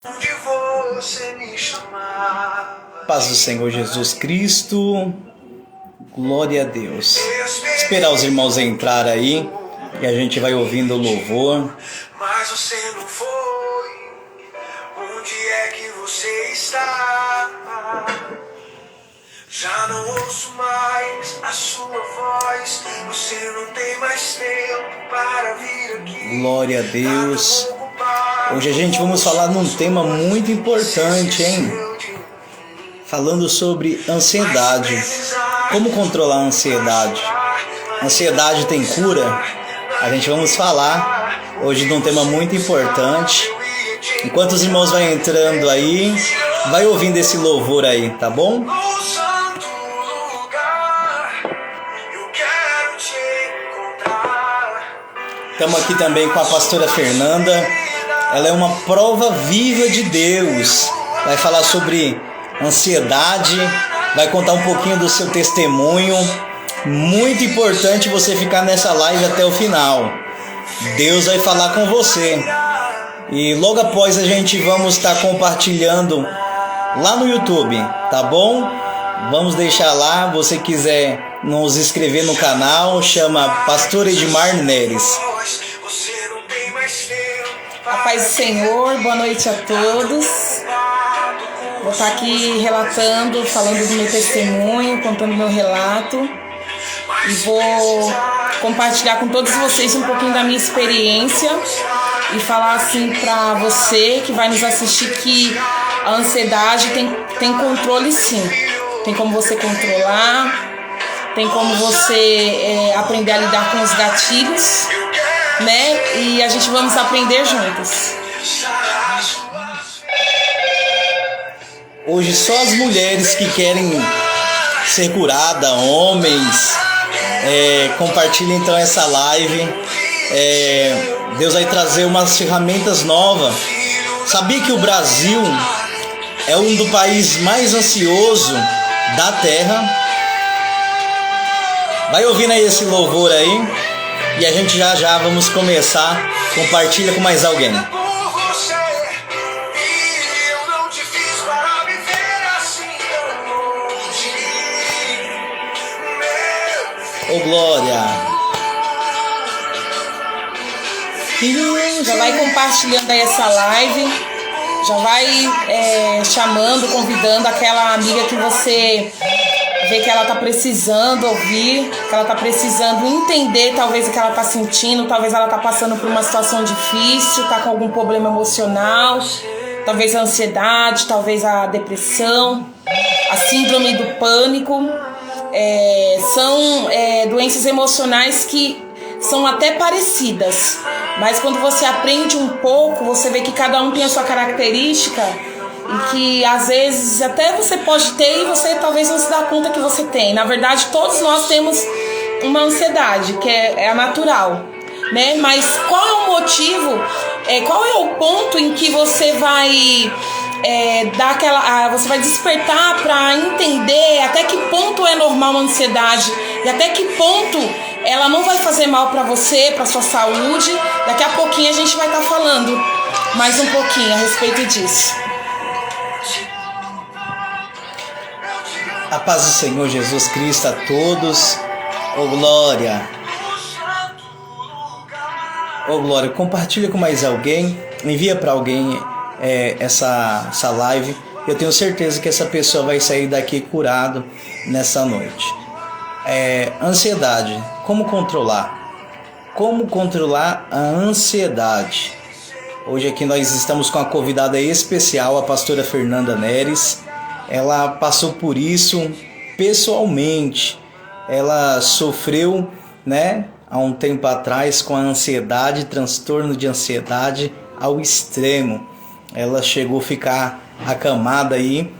Onde você me chamava. Paz do Senhor Jesus Cristo, glória a Deus. Esperar os irmãos entrar aí e a gente vai ouvindo o louvor. Mas você não foi. Onde é que você está? Já não ouço mais a sua voz. Você não tem mais tempo para vir aqui. Glória a Deus. Hoje a gente vamos falar num tema muito importante, hein? Falando sobre ansiedade. Como controlar a ansiedade? Ansiedade tem cura? A gente vamos falar hoje de um tema muito importante. Enquanto os irmãos vão entrando aí, vai ouvindo esse louvor aí, tá bom? Estamos aqui também com a pastora Fernanda. Ela é uma prova viva de Deus. Vai falar sobre ansiedade, vai contar um pouquinho do seu testemunho. Muito importante você ficar nessa live até o final. Deus vai falar com você. E logo após a gente vamos estar compartilhando lá no YouTube, tá bom? Vamos deixar lá, você quiser nos inscrever no canal, chama Pastor Edmar Neres. A paz do Senhor, boa noite a todos. Vou estar aqui relatando, falando do meu testemunho, contando meu relato. E vou compartilhar com todos vocês um pouquinho da minha experiência e falar assim para você que vai nos assistir que a ansiedade tem controle sim. Tem como você controlar, tem como você aprender a lidar com os gatilhos, né? E a gente vamos aprender juntos. Hoje só as mulheres que querem ser curadas, homens, compartilhem então essa live. Deus vai trazer umas ferramentas novas. Sabia que o Brasil é um dos países mais ansiosos da terra? Vai ouvindo aí esse louvor aí e a gente já vamos começar. Compartilha com mais alguém. Ô glória! Já vai compartilhando aí essa live, já vai chamando, convidando aquela amiga que você vê que ela tá precisando ouvir, que ela tá precisando entender talvez o que ela tá sentindo, talvez ela tá passando por uma situação difícil, tá com algum problema emocional, talvez a ansiedade, talvez a depressão, a síndrome do pânico. São doenças emocionais que são até parecidas, mas quando você aprende um pouco, você vê que cada um tem a sua característica e que às vezes até você pode ter e você talvez não se dá conta que você tem. Na verdade, todos nós temos uma ansiedade, que é a natural, né? Mas qual é o motivo, qual é o ponto em que você vai você vai despertar para entender até que ponto é normal uma ansiedade e até que ponto ela não vai fazer mal para você, para sua saúde. Daqui a pouquinho a gente vai estar falando mais um pouquinho a respeito disso. A paz do Senhor Jesus Cristo a todos. Ô glória! Ô glória! Compartilha com mais alguém, envia para alguém essa live. Eu tenho certeza que essa pessoa vai sair daqui curado nessa noite. Ansiedade, como controlar? Como controlar a ansiedade? Hoje aqui nós estamos com a convidada especial, a pastora Fernanda Neres. Ela passou por isso pessoalmente. Ela sofreu, há um tempo atrás com a ansiedade, transtorno de ansiedade ao extremo. Ela chegou a ficar acamada aí,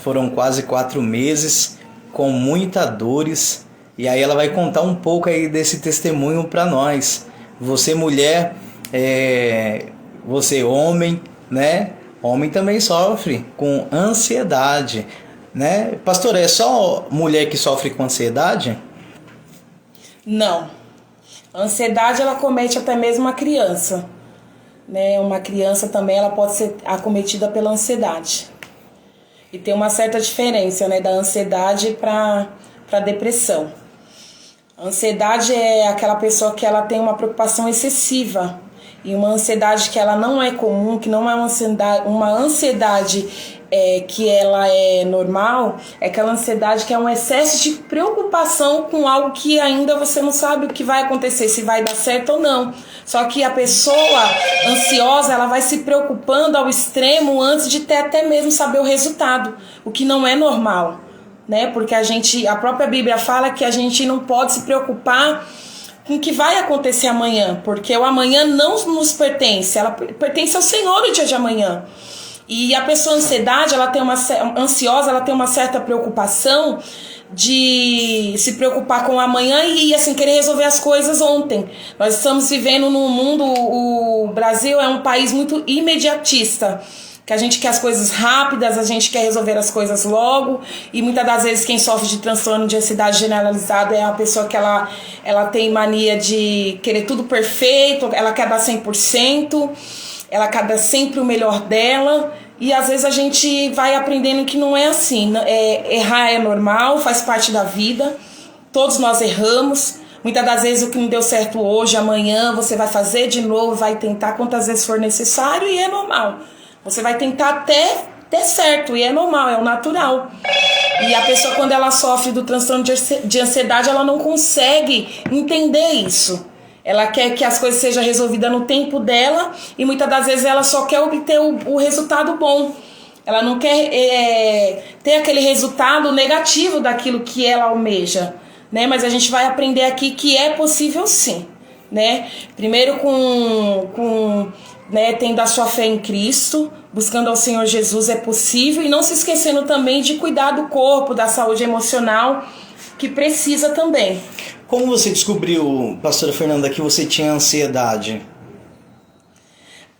Foram quase 4 meses com muitas dores. E aí ela vai contar um pouco aí desse testemunho para nós. Você mulher, você homem, Homem também sofre com ansiedade, Pastor, é só mulher que sofre com ansiedade? Não. A ansiedade ela comete até mesmo a criança. né? Uma criança também ela pode ser acometida pela ansiedade. E tem uma certa diferença, né, da ansiedade para a depressão. A ansiedade é aquela pessoa que ela tem uma preocupação excessiva. E uma ansiedade que ela não é comum, que não é uma ansiedade que ela é normal, é aquela ansiedade que é um excesso de preocupação com algo que ainda você não sabe o que vai acontecer, se vai dar certo ou não. Só que a pessoa ansiosa, ela vai se preocupando ao extremo antes de ter até mesmo saber o resultado, o que não é normal, né? Porque a própria Bíblia fala que a gente não pode se preocupar com o que vai acontecer amanhã, porque o amanhã não nos pertence, ela pertence ao Senhor o dia de amanhã. E a pessoa ansiosa, ela tem uma certa preocupação de se preocupar com o amanhã e assim querer resolver as coisas ontem. Nós estamos vivendo num mundo, o Brasil é um país muito imediatista, que a gente quer as coisas rápidas, a gente quer resolver as coisas logo, e muitas das vezes quem sofre de transtorno de ansiedade generalizado é a pessoa que ela tem mania de querer tudo perfeito, ela quer dar 100%, ela quer dar sempre o melhor dela, e às vezes a gente vai aprendendo que não é assim. Errar é normal, faz parte da vida, todos nós erramos. Muitas das vezes o que não deu certo hoje, amanhã você vai fazer de novo, vai tentar quantas vezes for necessário, e é normal. Você vai tentar até der certo, e é normal, é o natural. E a pessoa, quando ela sofre do transtorno de ansiedade, ela não consegue entender isso. Ela quer que as coisas sejam resolvidas no tempo dela, e muitas das vezes ela só quer obter o resultado bom. Ela não quer ter aquele resultado negativo daquilo que ela almeja, né? Mas a gente vai aprender aqui que é possível sim, né? Primeiro né, tendo a sua fé em Cristo, buscando ao Senhor Jesus, é possível, e não se esquecendo também de cuidar do corpo, da saúde emocional, que precisa também. Como você descobriu, pastora Fernanda, que você tinha ansiedade?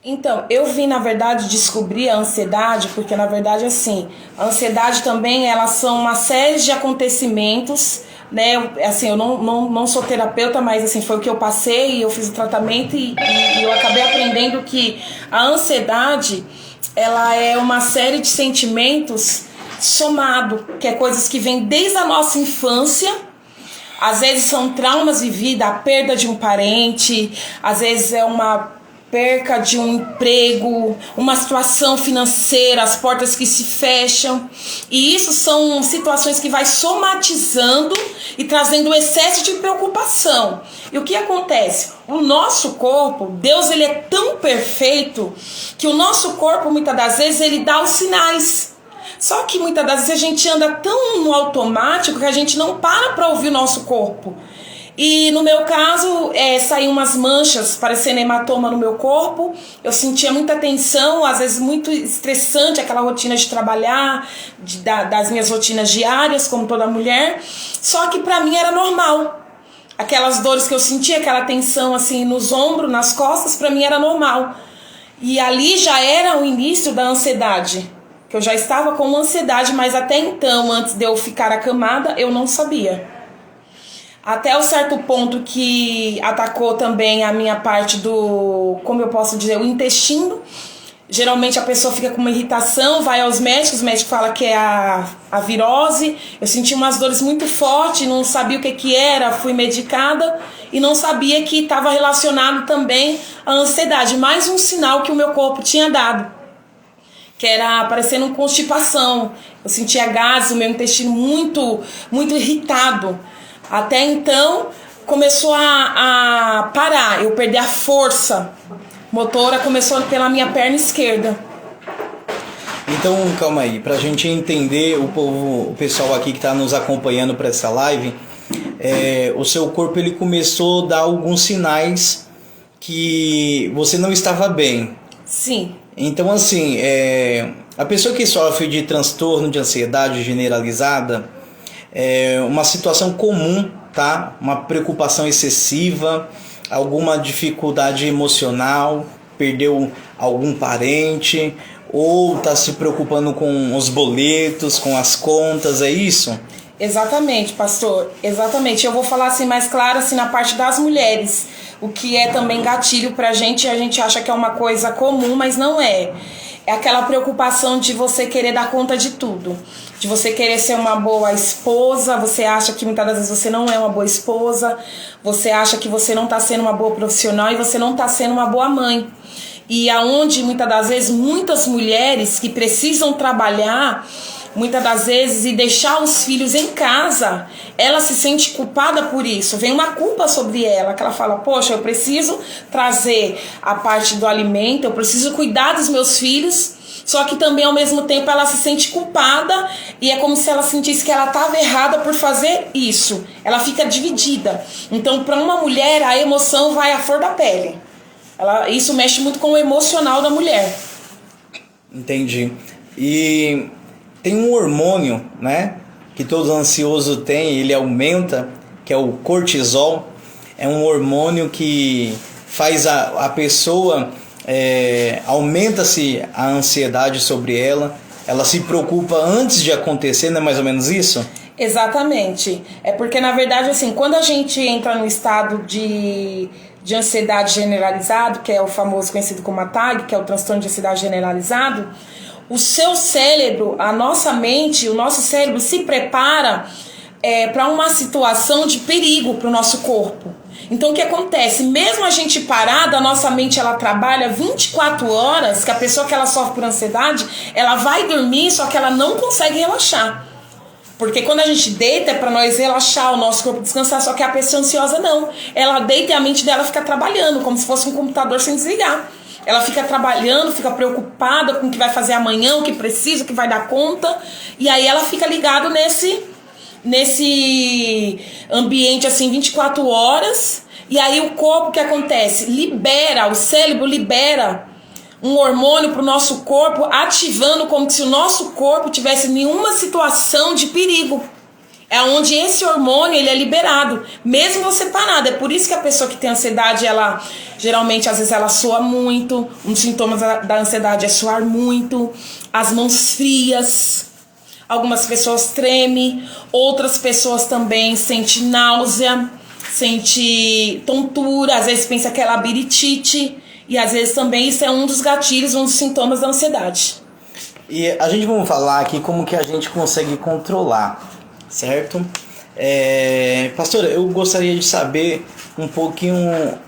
Então, eu vim, na verdade, descobrir a ansiedade, porque, na verdade, assim, a ansiedade também, elas são uma série de acontecimentos, né? Assim, eu não sou terapeuta, mas assim, foi o que eu passei, eu fiz o tratamento e eu acabei aprendendo que a ansiedade, ela é uma série de sentimentos somado, que é coisas que vêm desde a nossa infância. Às vezes são traumas vividos, a perda de um parente, às vezes é uma perca de um emprego, uma situação financeira, as portas que se fecham. E isso são situações que vai somatizando e trazendo excesso de preocupação. E o que acontece? O nosso corpo, Deus, ele é tão perfeito que o nosso corpo, muitas das vezes, ele dá os sinais. Só que muitas das vezes a gente anda tão no automático que a gente não para ouvir o nosso corpo. E no meu caso, saíam umas manchas parecendo hematoma no meu corpo. Eu sentia muita tensão, às vezes muito estressante aquela rotina de trabalhar, das minhas rotinas diárias, como toda mulher. Só que pra mim era normal. Aquelas dores que eu sentia, aquela tensão assim nos ombros, nas costas, pra mim era normal. E ali já era o início da ansiedade, que eu já estava com ansiedade, mas até então, antes de eu ficar acamada, eu não sabia. Até o certo ponto que atacou também a minha parte do, como eu posso dizer, o intestino. Geralmente a pessoa fica com uma irritação, vai aos médicos, o médico fala que é a virose. Eu senti umas dores muito fortes, não sabia o que era, fui medicada e não sabia que estava relacionado também à ansiedade. Mais um sinal que o meu corpo tinha dado, que era parecendo uma constipação. Eu sentia gases, o meu intestino muito, muito irritado. Até então começou a parar, eu perdi a força motora, começou pela minha perna esquerda. Então, calma aí, pra gente entender o pessoal aqui que está nos acompanhando para essa live, o seu corpo ele começou a dar alguns sinais que você não estava bem. Sim. Então, assim, a pessoa que sofre de transtorno de ansiedade generalizada é uma situação comum, tá? Uma preocupação excessiva, alguma dificuldade emocional, perdeu algum parente, ou está se preocupando com os boletos, com as contas, é isso? Exatamente, pastor. Exatamente. Eu vou falar assim mais claro assim na parte das mulheres, o que é também gatilho pra gente, a gente acha que é uma coisa comum, mas não é. É aquela preocupação de você querer dar conta de tudo, de você querer ser uma boa esposa. Você acha que muitas das vezes você não é uma boa esposa, você acha que você não está sendo uma boa profissional e você não está sendo uma boa mãe. E aonde muitas das vezes muitas mulheres que precisam trabalhar, muitas das vezes, e deixar os filhos em casa, ela se sente culpada por isso. Vem uma culpa sobre ela, que ela fala, poxa, eu preciso trazer a parte do alimento, eu preciso cuidar dos meus filhos, só que também ao mesmo tempo ela se sente culpada e é como se ela sentisse que ela estava errada por fazer isso. Ela fica dividida. Então, para uma mulher, a emoção vai à flor da pele. Isso mexe muito com o emocional da mulher. Entendi. E tem um hormônio, né, que todo ansioso tem, ele aumenta, que é o cortisol. É um hormônio que faz a pessoa, aumenta-se a ansiedade sobre ela, ela se preocupa antes de acontecer, não é mais ou menos isso? Exatamente. É porque, na verdade, assim, quando a gente entra no estado de ansiedade generalizado, que é o famoso conhecido como TAG, que é o transtorno de ansiedade generalizado, o seu cérebro, a nossa mente, o nosso cérebro se prepara para uma situação de perigo para o nosso corpo. Então o que acontece? Mesmo a gente parada, a nossa mente ela trabalha 24 horas, que a pessoa que ela sofre por ansiedade, ela vai dormir, só que ela não consegue relaxar. Porque quando a gente deita é para nós relaxar, o nosso corpo descansar, só que a pessoa ansiosa não. Ela deita e a mente dela fica trabalhando, como se fosse um computador sem desligar. Ela fica trabalhando, fica preocupada com o que vai fazer amanhã, o que precisa, o que vai dar conta. E aí ela fica ligada nesse ambiente assim 24 horas. E aí o corpo, o que acontece? O cérebro libera um hormônio para o nosso corpo, ativando como se o nosso corpo tivesse nenhuma situação de perigo. É onde esse hormônio ele é liberado, mesmo você parado. É por isso que a pessoa que tem ansiedade, ela geralmente às vezes ela soa muito. Um dos sintomas da ansiedade é suar muito, as mãos frias. Algumas pessoas tremem, outras pessoas também sentem náusea, sentem tontura, às vezes pensa que é labirintite. E às vezes também isso é um dos gatilhos, um dos sintomas da ansiedade. E a gente vamos falar aqui como que a gente consegue controlar, certo? Pastor, eu gostaria de saber um pouquinho.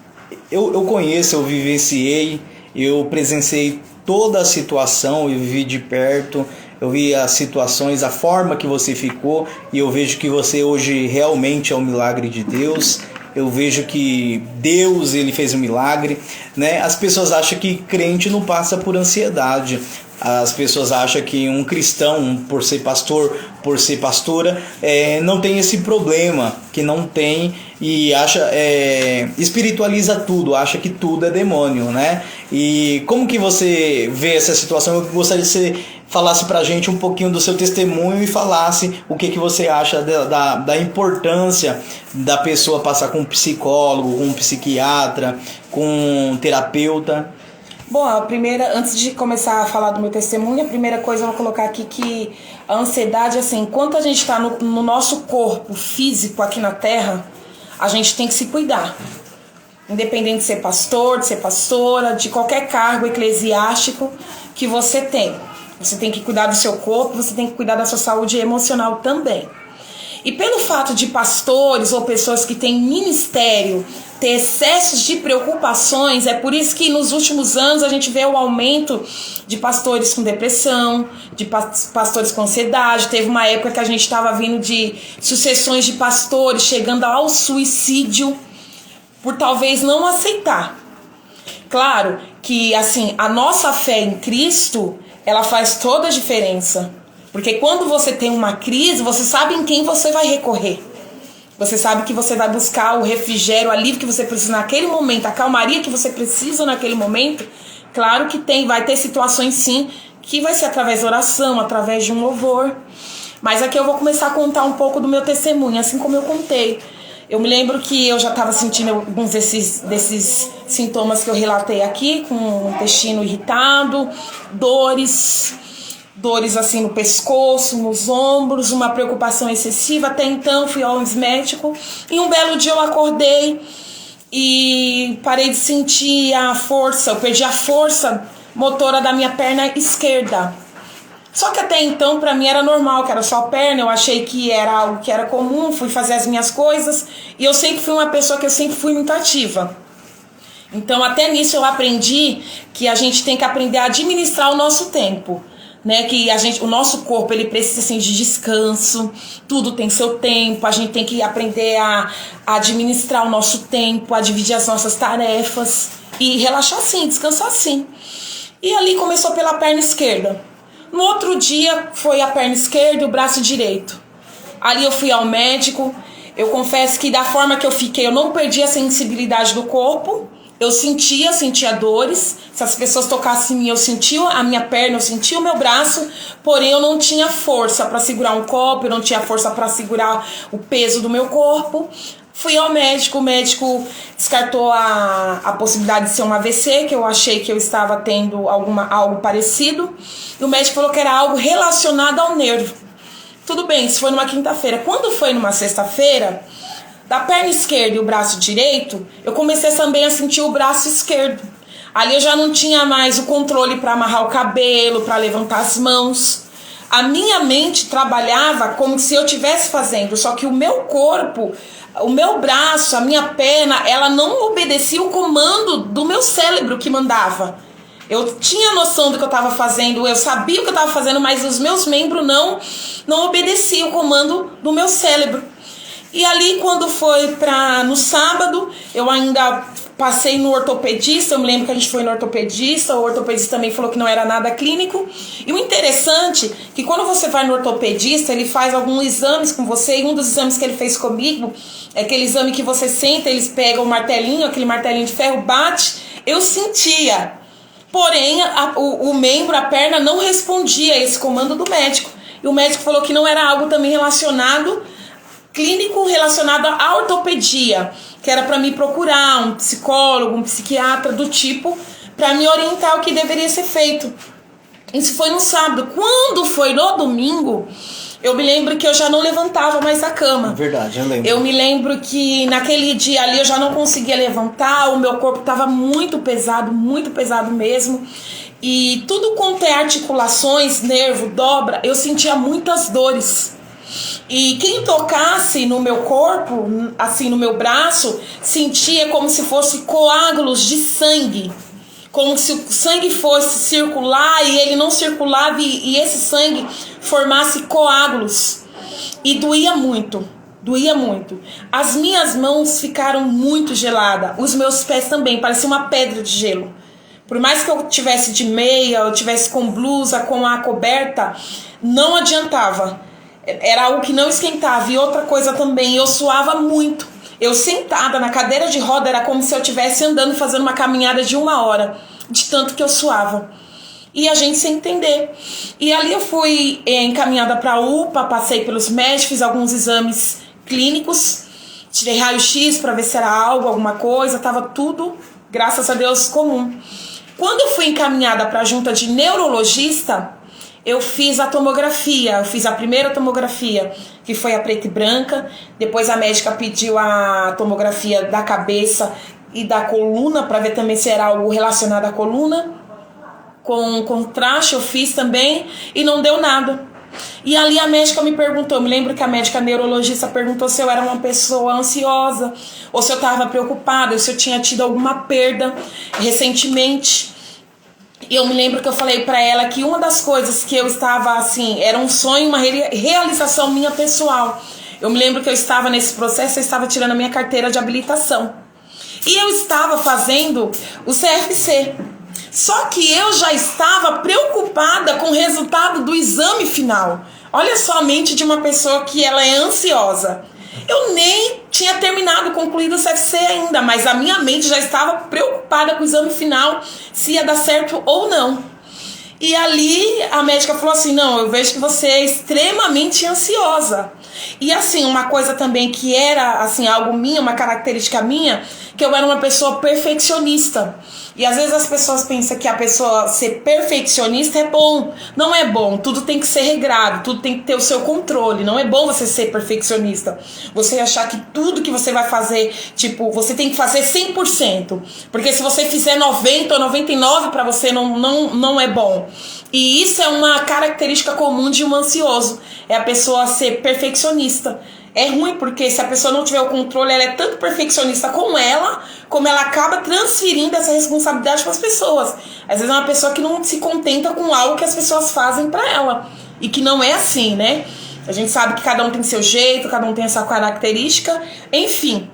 Eu conheço, eu vivenciei, eu presenciei toda a situação, eu vivi de perto, eu vi as situações, a forma que você ficou, e eu vejo que você hoje realmente é um milagre de Deus. Eu vejo que Deus ele fez um milagre, né? As pessoas acham que crente não passa por ansiedade. As pessoas acham que um cristão, por ser pastor, por ser pastora, não tem esse problema, que não tem, e acha, espiritualiza tudo, acha que tudo é demônio, né? E como que você vê essa situação? Eu gostaria que você falasse pra gente um pouquinho do seu testemunho e falasse o que você acha da importância da pessoa passar com um psicólogo, com um psiquiatra, com um terapeuta. Bom, antes de começar a falar do meu testemunho, a primeira coisa eu vou colocar aqui que a ansiedade, assim, enquanto a gente está no nosso corpo físico aqui na Terra, a gente tem que se cuidar. Independente de ser pastor, de ser pastora, de qualquer cargo eclesiástico que você tem. Você tem que cuidar do seu corpo, você tem que cuidar da sua saúde emocional também. E pelo fato de pastores ou pessoas que têm ministério ter excessos de preocupações, é por isso que nos últimos anos a gente vê o aumento de pastores com depressão, de pastores com ansiedade. Teve uma época que a gente estava vindo de sucessões de pastores chegando ao suicídio por talvez não aceitar. Claro que assim, a nossa fé em Cristo, ela faz toda a diferença. Porque quando você tem uma crise, você sabe em quem você vai recorrer. Você sabe que você vai buscar o refrigério, o alívio que você precisa naquele momento, a calmaria que você precisa naquele momento. Claro que vai ter situações sim, que vai ser através da oração, através de um louvor. Mas aqui eu vou começar a contar um pouco do meu testemunho, assim como eu contei. Eu me lembro que eu já estava sentindo alguns desses sintomas que eu relatei aqui, com o intestino irritado, dores. dores assim no pescoço, nos ombros, uma preocupação excessiva. Até então fui ao médico e um belo dia eu acordei e parei de sentir a força, eu perdi a força motora da minha perna esquerda. Só que até então pra mim era normal, que era só a perna, eu achei que era algo que era comum, fui fazer as minhas coisas e eu sempre fui uma pessoa que eu sempre fui muito ativa. Então até nisso eu aprendi que a gente tem que aprender a administrar o nosso tempo, né? Que o nosso corpo ele precisa assim, de descanso, tudo tem seu tempo, a gente tem que aprender a administrar o nosso tempo, a dividir as nossas tarefas e relaxar assim, descansar assim. E ali começou pela perna esquerda. No outro dia foi a perna esquerda e o braço direito. Ali eu fui ao médico. Eu confesso que da forma que eu fiquei, eu não perdi a sensibilidade do corpo. Eu sentia dores. Se as pessoas tocassem em mim, eu sentia a minha perna, eu sentia o meu braço. Porém, eu não tinha força para segurar um copo, eu não tinha força para segurar o peso do meu corpo. Fui ao médico, o médico descartou a possibilidade de ser um AVC, que eu achei que eu estava tendo algo parecido. E o médico falou que era algo relacionado ao nervo. Tudo bem, isso foi numa quinta-feira. Quando foi numa sexta-feira, da perna esquerda e o braço direito, eu comecei também a sentir o braço esquerdo. Ali eu já não tinha mais o controle para amarrar o cabelo, para levantar as mãos. A minha mente trabalhava como se eu estivesse fazendo, só que o meu corpo, o meu braço, a minha perna, ela não obedecia o comando do meu cérebro que mandava. Eu tinha noção do que eu estava fazendo, eu sabia o que eu estava fazendo, mas os meus membros não obedeciam o comando do meu cérebro. E ali quando foi no sábado, eu ainda passei no ortopedista, eu me lembro que a gente foi no ortopedista, o ortopedista também falou que não era nada clínico. E o interessante é que quando você vai no ortopedista, ele faz alguns exames com você, e um dos exames que ele fez comigo é aquele exame que você senta, eles pegam o martelinho, aquele martelinho de ferro, bate, eu sentia. Porém, o membro, a perna, não respondia a esse comando do médico. E o médico falou que não era algo também clínico relacionado à ortopedia, que era para me procurar um psicólogo, um psiquiatra do tipo, para me orientar o que deveria ser feito. Isso foi no sábado. Quando foi no domingo, eu me lembro que eu já não levantava mais da cama. Verdade, eu lembro. Eu me lembro que naquele dia ali eu já não conseguia levantar, o meu corpo estava muito pesado mesmo. E tudo quanto é articulações, nervo, dobra, eu sentia muitas dores. E quem tocasse no meu corpo, assim no meu braço, sentia como se fosse coágulos de sangue. Como se o sangue fosse circular e ele não circulava e esse sangue formasse coágulos. E doía muito. As minhas mãos ficaram muito geladas. Os meus pés também, parecia uma pedra de gelo. Por mais que eu tivesse de meia, eu tivesse com blusa, com a coberta, não adiantava. Era algo que não esquentava. E outra coisa também, eu suava muito. Eu sentada na cadeira de roda era como se eu estivesse andando, fazendo uma caminhada de 1 hora, de tanto que eu suava. E a gente sem entender. E ali eu fui encaminhada para a UPA, passei pelos médicos, fiz alguns exames clínicos, tirei raio-x para ver se era alguma coisa, estava tudo, graças a Deus, comum. Quando eu fui encaminhada para a junta de neurologista, eu fiz a tomografia, eu fiz a primeira tomografia, que foi a preta e branca. Depois a médica pediu a tomografia da cabeça e da coluna, para ver também se era algo relacionado à coluna. Com contraste eu fiz também e não deu nada. E ali a médica me perguntou, eu me lembro que a médica neurologista perguntou se eu era uma pessoa ansiosa, ou se eu estava preocupada, ou se eu tinha tido alguma perda recentemente. E eu me lembro que eu falei pra ela que uma das coisas que eu estava assim, era um sonho, uma realização minha pessoal. Eu me lembro que eu estava nesse processo, eu estava tirando a minha carteira de habilitação. E eu estava fazendo o CFC. Só que eu já estava preocupada com o resultado do exame final. Olha só a mente de uma pessoa que ela é ansiosa. Eu nem tinha concluído o CFC ainda, mas a minha mente já estava preocupada com o exame final, se ia dar certo ou não. E ali a médica falou assim, não, eu vejo que você é extremamente ansiosa. E assim, uma coisa também que era assim, algo minha, uma característica minha, que eu era uma pessoa perfeccionista. E às vezes as pessoas pensam que a pessoa ser perfeccionista é bom. Não é bom, tudo tem que ser regrado, tudo tem que ter o seu controle. Não é bom você ser perfeccionista. Você achar que tudo que você vai fazer, tipo, você tem que fazer 100%. Porque se você fizer 90 ou 99 para você não é bom. E isso é uma característica comum de um ansioso. É a pessoa ser perfeccionista. É ruim porque se a pessoa não tiver o controle, ela é tanto perfeccionista como ela acaba transferindo essa responsabilidade para as pessoas. Às vezes é uma pessoa que não se contenta com algo que as pessoas fazem para ela. E que não é assim, né? A gente sabe que cada um tem seu jeito, cada um tem essa característica. Enfim,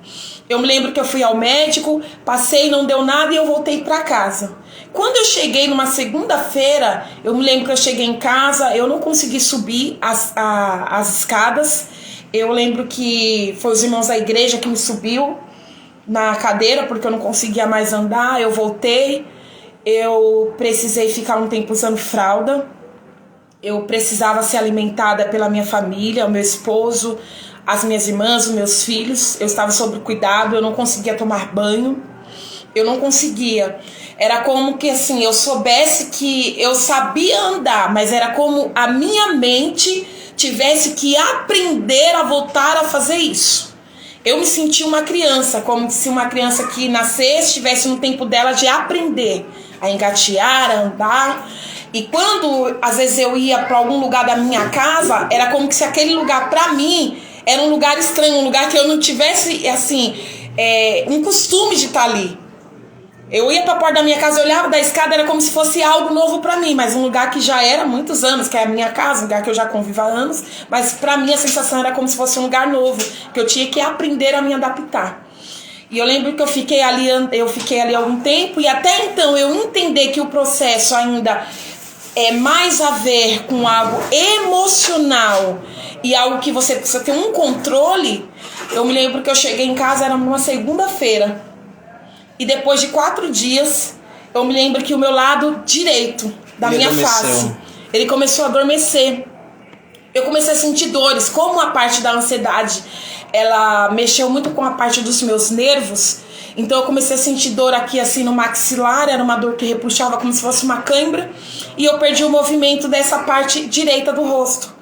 eu me lembro que eu fui ao médico, passei, não deu nada e eu voltei para casa. Quando eu cheguei numa segunda-feira, eu me lembro que eu cheguei em casa, eu não consegui subir as escadas. Eu lembro que foi os irmãos da igreja que me subiu na cadeira, porque eu não conseguia mais andar. Eu voltei, eu precisei ficar um tempo usando fralda. Eu precisava ser alimentada pela minha família, o meu esposo, as minhas irmãs, os meus filhos. Eu estava sob cuidado, eu não conseguia tomar banho. Eu não conseguia. Era como que assim, eu soubesse que eu sabia andar, mas era como a minha mente tivesse que aprender a voltar a fazer isso. Eu me senti uma criança, como se uma criança que nascesse estivesse no tempo dela de aprender a engatear, a andar. E quando às vezes eu ia para algum lugar da minha casa, era como se aquele lugar para mim era um lugar estranho, um lugar que eu não tivesse assim um costume de estar ali. Eu ia pra porta da minha casa, eu olhava da escada, era como se fosse algo novo pra mim, mas um lugar que já era há muitos anos, que é a minha casa, um lugar que eu já convivo há anos, mas pra mim a sensação era como se fosse um lugar novo, que eu tinha que aprender a me adaptar. E eu lembro que eu fiquei ali algum tempo, e até então eu entender que o processo ainda é mais a ver com algo emocional e algo que você precisa ter um controle. Eu me lembro que eu cheguei em casa, era numa segunda-feira. E depois de 4 dias, eu me lembro que o meu lado direito da minha face, ele começou a adormecer. Eu comecei a sentir dores, como a parte da ansiedade, ela mexeu muito com a parte dos meus nervos. Então eu comecei a sentir dor aqui assim no maxilar, era uma dor que repuxava como se fosse uma cãibra. E eu perdi o movimento dessa parte direita do rosto.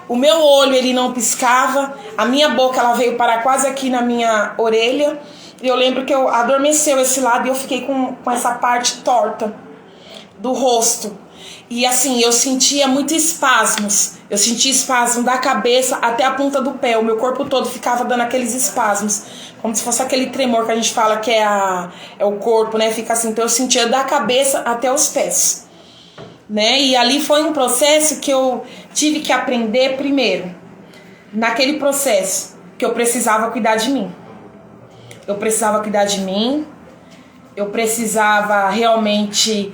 O meu olho, ele não piscava, a minha boca, ela veio parar quase aqui na minha orelha. E eu lembro que eu adormeceu esse lado e eu fiquei com essa parte torta do rosto. E assim, eu sentia muitos espasmos. Eu sentia espasmo da cabeça até a ponta do pé. O meu corpo todo ficava dando aqueles espasmos. Como se fosse aquele tremor que a gente fala que é o corpo, né? Fica assim. Então eu sentia da cabeça até os pés. Né? E ali foi um processo que eu tive que aprender primeiro. Naquele processo que eu precisava cuidar de mim. Eu precisava cuidar de mim, eu precisava realmente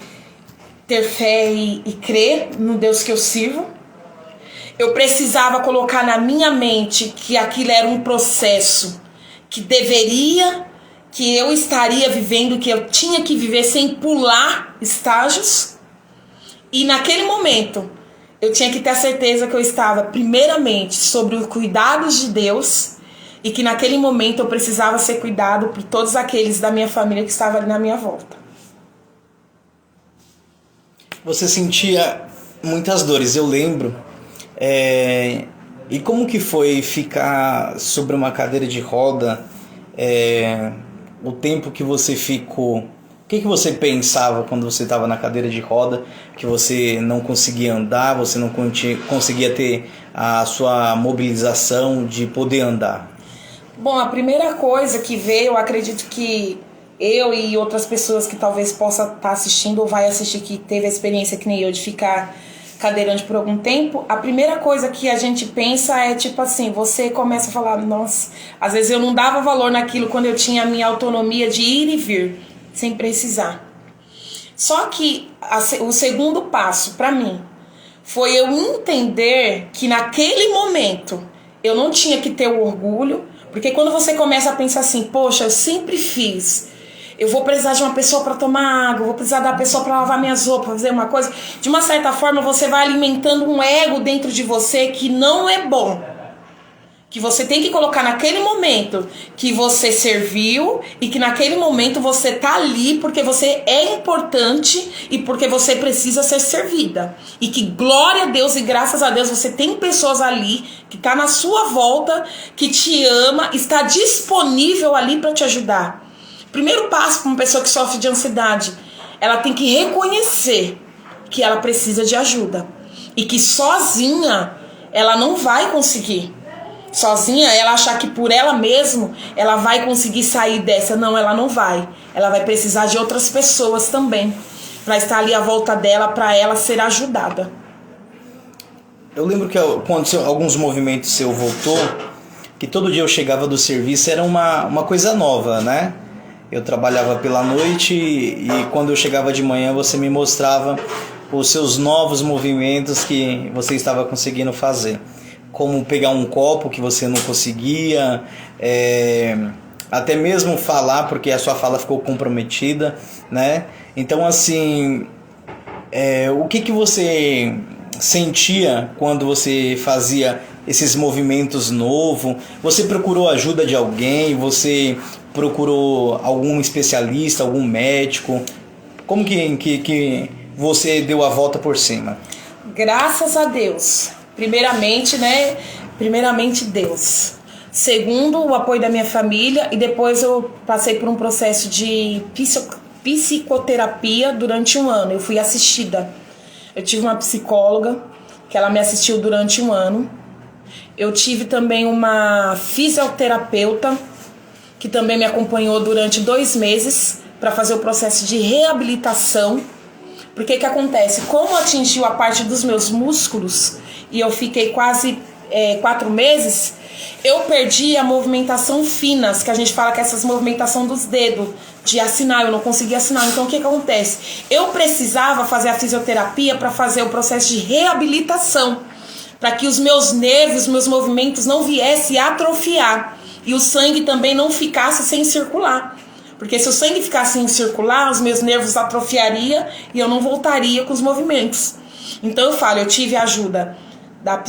ter fé e crer no Deus que eu sirvo. Eu precisava colocar na minha mente que aquilo era um processo que eu estaria vivendo, que eu tinha que viver sem pular estágios. E naquele momento, eu tinha que ter a certeza que eu estava primeiramente sobre os cuidados de Deus. E que naquele momento eu precisava ser cuidado por todos aqueles da minha família que estavam ali na minha volta. Você sentia muitas dores, eu lembro. E como que foi ficar sobre uma cadeira de roda? O tempo que você ficou... O que você pensava quando você estava na cadeira de roda? Que você não conseguia andar, você não conseguia ter a sua mobilização de poder andar? Bom, a primeira coisa que veio, eu acredito que eu e outras pessoas que talvez possa estar assistindo ou vai assistir, que teve a experiência que nem eu de ficar cadeirante por algum tempo, a primeira coisa que a gente pensa é tipo assim, você começa a falar, nossa, às vezes eu não dava valor naquilo quando eu tinha a minha autonomia de ir e vir, sem precisar. Só que o segundo passo para mim foi eu entender que naquele momento eu não tinha que ter o orgulho. Porque quando você começa a pensar assim, poxa, eu sempre fiz, eu vou precisar de uma pessoa para tomar água, vou precisar da pessoa para lavar minhas roupas, fazer uma coisa. De uma certa forma, você vai alimentando um ego dentro de você que não é bom. Que você tem que colocar naquele momento que você serviu e que naquele momento você tá ali porque você é importante e porque você precisa ser servida. E que glória a Deus e graças a Deus você tem pessoas ali que tá na sua volta, que te ama, está disponível ali para te ajudar. Primeiro passo para uma pessoa que sofre de ansiedade, ela tem que reconhecer que ela precisa de ajuda e que sozinha ela não vai conseguir. Sozinha, ela achar que por ela mesma ela vai conseguir sair dessa. Não, ela não vai. Ela vai precisar de outras pessoas também para estar ali à volta dela, para ela ser ajudada. Eu lembro que quando alguns movimentos seu voltou, que todo dia eu chegava do serviço, era uma coisa nova, né? Eu trabalhava pela noite e quando eu chegava de manhã você me mostrava os seus novos movimentos que você estava conseguindo fazer. Como pegar um copo que você não conseguia, até mesmo falar, porque a sua fala ficou comprometida, né? Então, assim, o que você sentia quando você fazia esses movimentos novos? Você procurou ajuda de alguém? Você procurou algum especialista, algum médico? Como que você deu a volta por cima? Graças a Deus. Primeiramente Deus. Segundo, o apoio da minha família. E depois eu passei por um processo de psicoterapia durante 1 ano. Eu fui assistida. Eu tive uma psicóloga que ela me assistiu durante 1 ano. Eu tive também uma fisioterapeuta que também me acompanhou durante 2 meses para fazer o processo de reabilitação. Porque que acontece? Como atingiu a parte dos meus músculos e eu fiquei quase 4 meses, eu perdi a movimentação finas, que a gente fala que é essas movimentação dos dedos, de assinar, eu não conseguia assinar. Então o que acontece? Eu precisava fazer a fisioterapia para fazer o processo de reabilitação, para que os meus nervos, meus movimentos não viessem a atrofiar e o sangue também não ficasse sem circular. Porque se o sangue ficasse sem circular, os meus nervos atrofiariam e eu não voltaria com os movimentos. Então eu tive ajuda da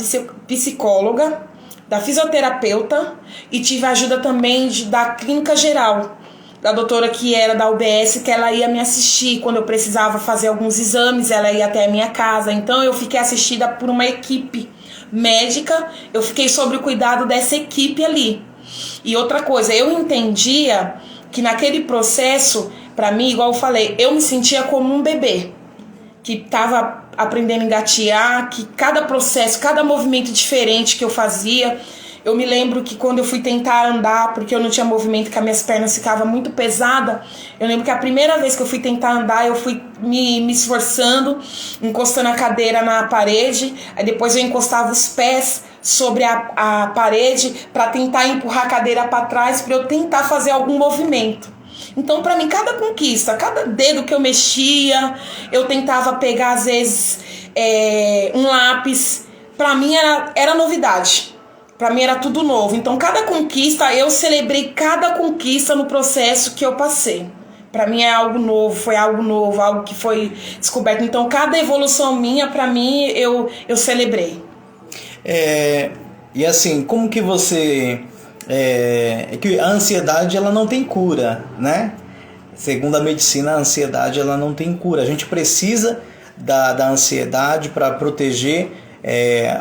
psicóloga, da fisioterapeuta e tive ajuda também da clínica geral, da doutora que era da UBS, que ela ia me assistir quando eu precisava fazer alguns exames, ela ia até a minha casa. Então eu fiquei assistida por uma equipe médica, eu fiquei sob o cuidado dessa equipe ali. E outra coisa, eu entendia que naquele processo, para mim, igual eu falei, eu me sentia como um bebê que estava aprendendo a engatear, que cada processo, cada movimento diferente que eu fazia. Eu me lembro que quando eu fui tentar andar, porque eu não tinha movimento, que as minhas pernas ficavam muito pesadas, eu lembro que a primeira vez que eu fui tentar andar, eu fui me esforçando, encostando a cadeira na parede, aí depois eu encostava os pés sobre a parede para tentar empurrar a cadeira para trás, para eu tentar fazer algum movimento. Então, para mim, cada conquista, cada dedo que eu mexia, eu tentava pegar, às vezes, um lápis. Para mim, era novidade. Para mim, era tudo novo. Então, cada conquista, eu celebrei cada conquista no processo que eu passei. Para mim, é algo novo, foi algo novo, algo que foi descoberto. Então, cada evolução minha, para mim, eu celebrei. E assim, como que você... que a ansiedade ela não tem cura, né? Segundo a medicina, a ansiedade ela não tem cura. A gente precisa da ansiedade para proteger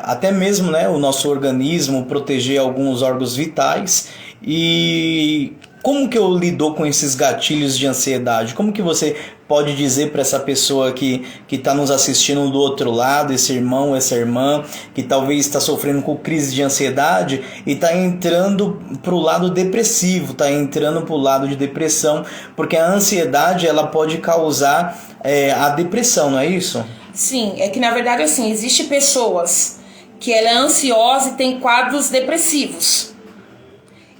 até mesmo, né, o nosso organismo, proteger alguns órgãos vitais. E como que eu lido com esses gatilhos de ansiedade? Como que você pode dizer para essa pessoa que está nos assistindo do outro lado, esse irmão, essa irmã, que talvez está sofrendo com crise de ansiedade e está entrando para o lado depressivo, está entrando para o lado de depressão, porque a ansiedade ela pode causar a depressão, não é isso? Sim, é que na verdade assim, existe pessoas que ela é ansiosa e tem quadros depressivos.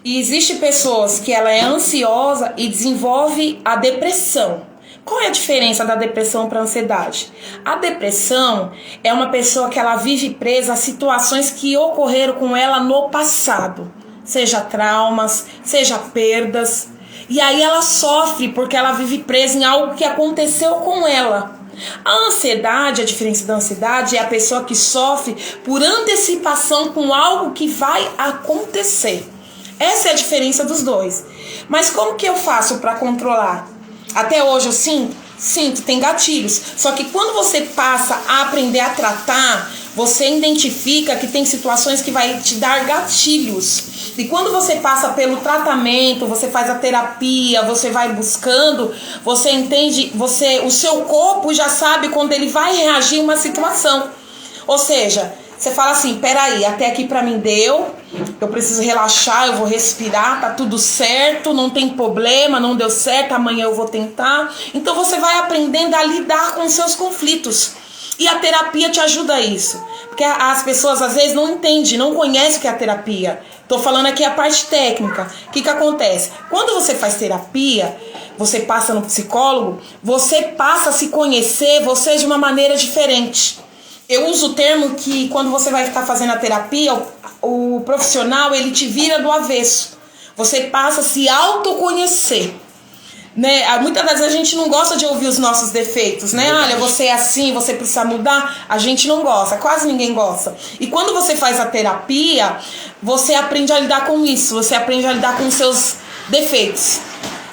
E existe pessoas que ela é ansiosa e desenvolve a depressão. Qual é a diferença da depressão para a ansiedade? A depressão é uma pessoa que ela vive presa a situações que ocorreram com ela no passado. Seja traumas, seja perdas. E aí ela sofre porque ela vive presa em algo que aconteceu com ela. A ansiedade, a diferença da ansiedade é a pessoa que sofre por antecipação com algo que vai acontecer. Essa é a diferença dos dois. Mas como que eu faço para controlar? Até hoje eu sinto, tem gatilhos. Só que quando você passa a aprender a tratar, você identifica que tem situações que vai te dar gatilhos. E quando você passa pelo tratamento, você faz a terapia, você vai buscando, você entende, o seu corpo já sabe quando ele vai reagir a uma situação. Ou seja, você fala assim, peraí, até aqui pra mim deu, eu preciso relaxar, eu vou respirar, tá tudo certo, não tem problema, não deu certo, amanhã eu vou tentar. Então você vai aprendendo a lidar com os seus conflitos. E a terapia te ajuda a isso. Porque as pessoas às vezes não entendem, não conhecem o que é a terapia. Tô falando aqui a parte técnica. O que acontece? Quando você faz terapia, você passa no psicólogo, você passa a se conhecer, você de uma maneira diferente. Eu uso o termo que quando você vai estar fazendo a terapia, o profissional ele te vira do avesso. Você passa a se autoconhecer. Né? Muitas das vezes a gente não gosta de ouvir os nossos defeitos, né? Olha, você é assim, você precisa mudar. A gente não gosta, quase ninguém gosta. E quando você faz a terapia, você aprende a lidar com isso, você aprende a lidar com os seus defeitos.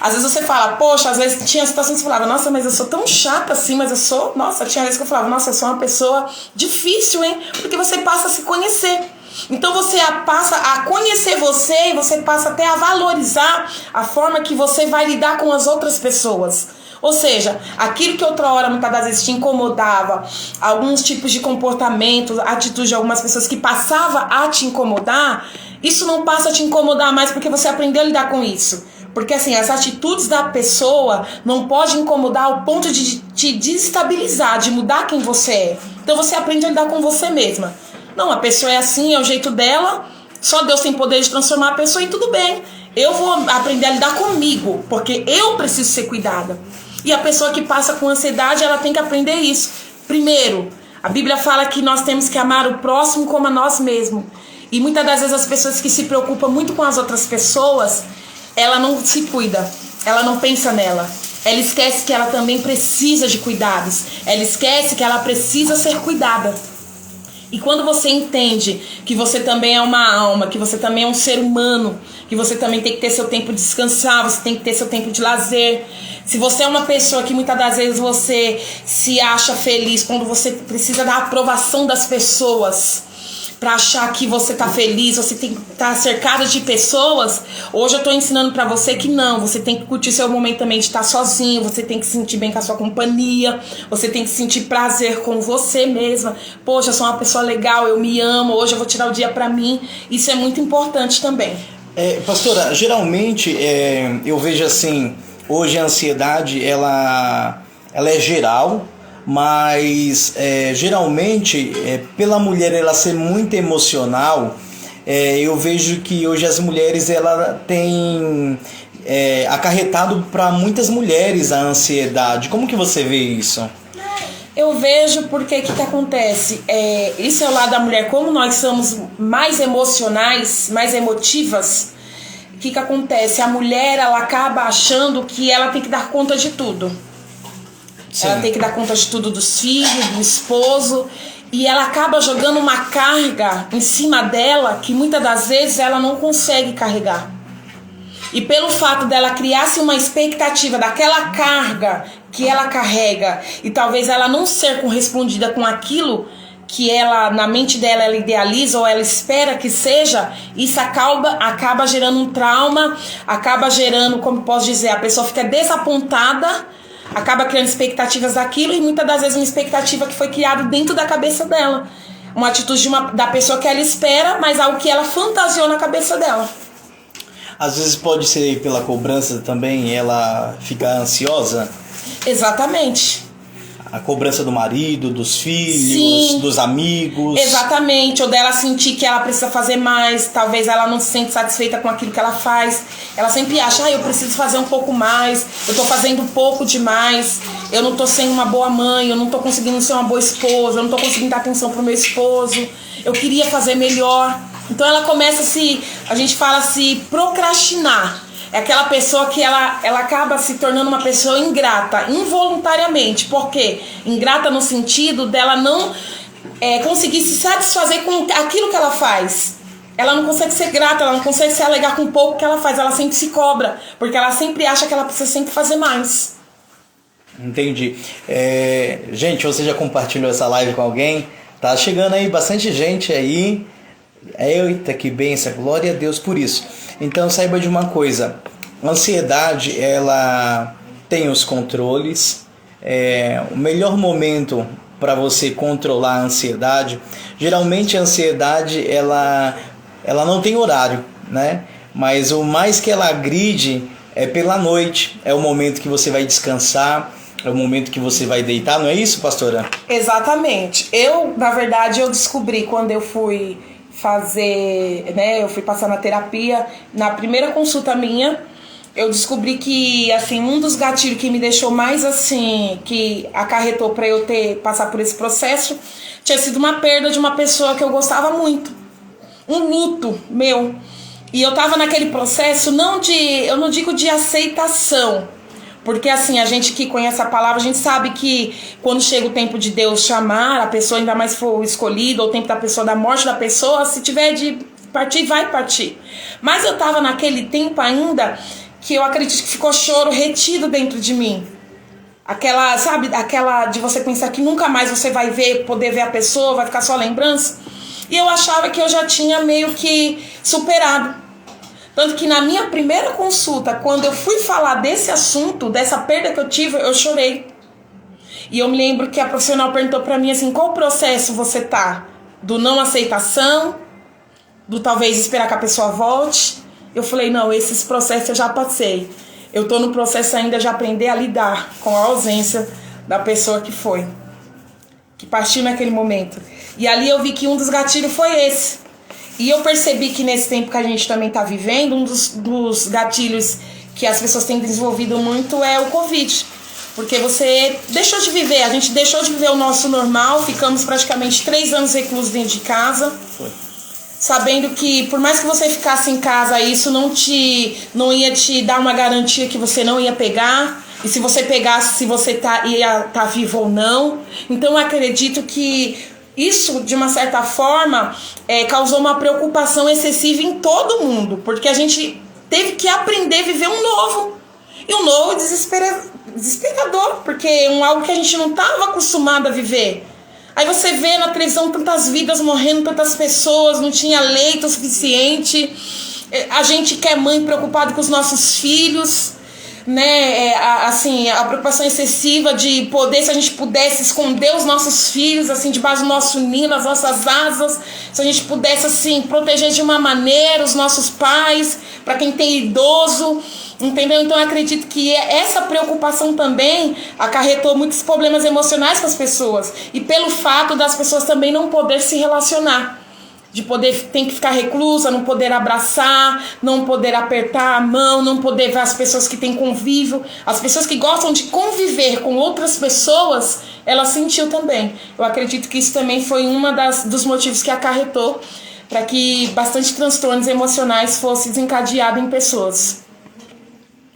Às vezes você fala, poxa, às vezes tinha situações que você falava, nossa, mas eu sou tão chata assim, mas eu sou... Nossa, tinha vezes que eu falava, nossa, eu sou uma pessoa difícil, hein? Porque você passa a se conhecer. Então você passa a conhecer você e você passa até a valorizar a forma que você vai lidar com as outras pessoas. Ou seja, aquilo que outra hora muitas das vezes te incomodava, alguns tipos de comportamento, atitude de algumas pessoas que passava a te incomodar, isso não passa a te incomodar mais porque você aprendeu a lidar com isso. Porque assim, as atitudes da pessoa não podem incomodar ao ponto de te desestabilizar, de mudar quem você é. Então você aprende a lidar com você mesma. Não, a pessoa é assim, é o jeito dela, só Deus tem poder de transformar a pessoa e tudo bem. Eu vou aprender a lidar comigo, porque eu preciso ser cuidada. E a pessoa que passa com ansiedade, ela tem que aprender isso. Primeiro, a Bíblia fala que nós temos que amar o próximo como a nós mesmos. E muitas das vezes as pessoas que se preocupam muito com as outras pessoas, ela não se cuida, ela não pensa nela. Ela esquece que ela também precisa de cuidados. Ela esquece que ela precisa ser cuidada. E quando você entende que você também é uma alma, que você também é um ser humano, que você também tem que ter seu tempo de descansar, você tem que ter seu tempo de lazer. Se você é uma pessoa que muitas das vezes você se acha feliz quando você precisa da aprovação das pessoas, para achar que você tá feliz, você tem que estar cercado de pessoas. Hoje eu tô ensinando para você que não, você tem que curtir seu momento também de estar sozinho, você tem que se sentir bem com a sua companhia, você tem que sentir prazer com você mesma. Poxa, eu sou uma pessoa legal, eu me amo, hoje eu vou tirar o dia para mim. Isso é muito importante também. Pastora, geralmente eu vejo assim, hoje a ansiedade ela é geral, mas geralmente pela mulher ela ser muito emocional, eu vejo que hoje as mulheres ela tem acarretado para muitas mulheres a ansiedade. Como que você vê isso? Eu vejo porque o que acontece? Isso é o lado da mulher. Como nós somos mais emocionais, mais emotivas, o que acontece? A mulher ela acaba achando que ela tem que dar conta de tudo. Sim. Ela tem que dar conta de tudo, dos filhos, do esposo. E ela acaba jogando uma carga em cima dela que muitas das vezes ela não consegue carregar. E pelo fato dela criar-se uma expectativa daquela carga que ela carrega e talvez ela não ser correspondida com aquilo que ela, na mente dela, ela idealiza ou ela espera que seja, isso acaba gerando um trauma, acaba gerando, como posso dizer, a pessoa fica desapontada, acaba criando expectativas daquilo e muitas das vezes uma expectativa que foi criada dentro da cabeça dela. Uma atitude da pessoa que ela espera, mas algo que ela fantasiou na cabeça dela. Às vezes pode ser pela cobrança também, ela fica ansiosa? Exatamente. A cobrança do marido, dos filhos, sim, dos amigos. Exatamente, ou dela sentir que ela precisa fazer mais, talvez ela não se sente satisfeita com aquilo que ela faz. Ela sempre acha, eu preciso fazer um pouco mais, eu tô fazendo pouco demais, eu não tô sendo uma boa mãe, eu não tô conseguindo ser uma boa esposa, eu não tô conseguindo dar atenção pro meu esposo, eu queria fazer melhor. Então ela começa a se procrastinar. É aquela pessoa que ela acaba se tornando uma pessoa ingrata, involuntariamente. Por quê? Ingrata no sentido dela não conseguir se satisfazer com aquilo que ela faz. Ela não consegue ser grata, ela não consegue se alegar com o pouco que ela faz. Ela sempre se cobra, porque ela sempre acha que ela precisa sempre fazer mais. Entendi. Gente, você já compartilhou essa live com alguém? Tá chegando aí bastante gente aí. Eita, que bênção, glória a Deus por isso. Então saiba de uma coisa, a ansiedade, ela tem os controles. O melhor momento para você controlar a ansiedade, geralmente a ansiedade ela não tem horário, né? Mas o mais que ela agride é pela noite, é o momento que você vai descansar, é o momento que você vai deitar, não é isso, pastora? Exatamente. Na verdade, eu descobri quando eu fui fazer, né, eu fui passar na terapia, na primeira consulta minha, eu descobri que, assim, um dos gatilhos que me deixou mais, assim, que acarretou para eu passar por esse processo, tinha sido uma perda de uma pessoa que eu gostava muito. Um luto meu. E eu tava naquele processo, eu não digo de aceitação, porque assim, a gente que conhece a palavra, a gente sabe que quando chega o tempo de Deus chamar a pessoa, ainda mais for escolhida, ou o tempo da pessoa, da morte da pessoa, se tiver de partir, vai partir. Mas eu tava naquele tempo ainda que eu acredito que ficou choro retido dentro de mim. Aquela, sabe, aquela de você pensar que nunca mais você vai poder ver a pessoa, vai ficar só lembrança. E eu achava que eu já tinha meio que superado. Tanto que na minha primeira consulta, quando eu fui falar desse assunto, dessa perda que eu tive, eu chorei. E eu me lembro que a profissional perguntou pra mim assim, qual processo você tá? Do não aceitação? Do talvez esperar que a pessoa volte? Eu falei, não, esses processos eu já passei. Eu tô no processo ainda de aprender a lidar com a ausência da pessoa que foi. Que partiu naquele momento. E ali eu vi que um dos gatilhos foi esse. E eu percebi que nesse tempo que a gente também está vivendo, um dos gatilhos que as pessoas têm desenvolvido muito é o Covid. Porque você deixou de viver, a gente deixou de viver o nosso normal, ficamos praticamente 3 anos reclusos dentro de casa. Foi. Sabendo que por mais que você ficasse em casa, isso não ia te dar uma garantia que você não ia pegar. E se você pegasse, se você ia tá vivo ou não. Então eu acredito que isso, de uma certa forma, causou uma preocupação excessiva em todo mundo. Porque a gente teve que aprender a viver um novo. E um novo desesperador. Porque é algo que a gente não estava acostumado a viver. Aí você vê na televisão tantas vidas morrendo, tantas pessoas, não tinha leito suficiente. A gente que é mãe preocupada com os nossos filhos, né? Assim, a preocupação excessiva de poder, se a gente pudesse esconder os nossos filhos, assim, debaixo do nosso ninho, das nossas asas, se a gente pudesse, assim, proteger de uma maneira os nossos pais, para quem tem idoso, entendeu? Então eu acredito que essa preocupação também acarretou muitos problemas emocionais com as pessoas, e pelo fato das pessoas também não poder se relacionar, de poder, tem que ficar reclusa, não poder abraçar, não poder apertar a mão, não poder ver as pessoas que têm convívio, as pessoas que gostam de conviver com outras pessoas, ela sentiu também. Eu acredito que isso também foi dos motivos que acarretou para que bastante transtornos emocionais fossem desencadeados em pessoas.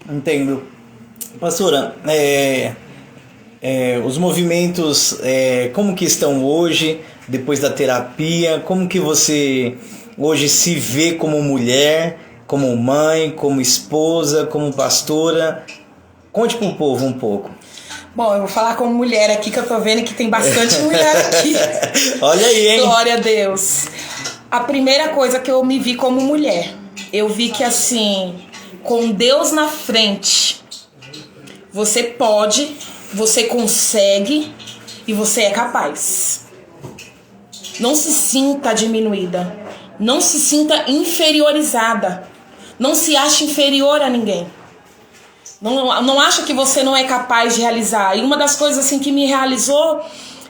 Entendo. Pastora, os movimentos, como que estão hoje, depois da terapia? Como que você hoje se vê como mulher, como mãe, como esposa, como pastora? Conte pro povo um pouco. Bom, eu vou falar como mulher aqui, que eu tô vendo que tem bastante mulher aqui. Olha aí, hein? Glória a Deus. A primeira coisa que eu me vi como mulher, eu vi que assim, com Deus na frente, você pode, você consegue e você é capaz. Não se sinta diminuída, não se sinta inferiorizada, não se ache inferior a ninguém. Não acha que você não é capaz de realizar. E uma das coisas assim que me realizou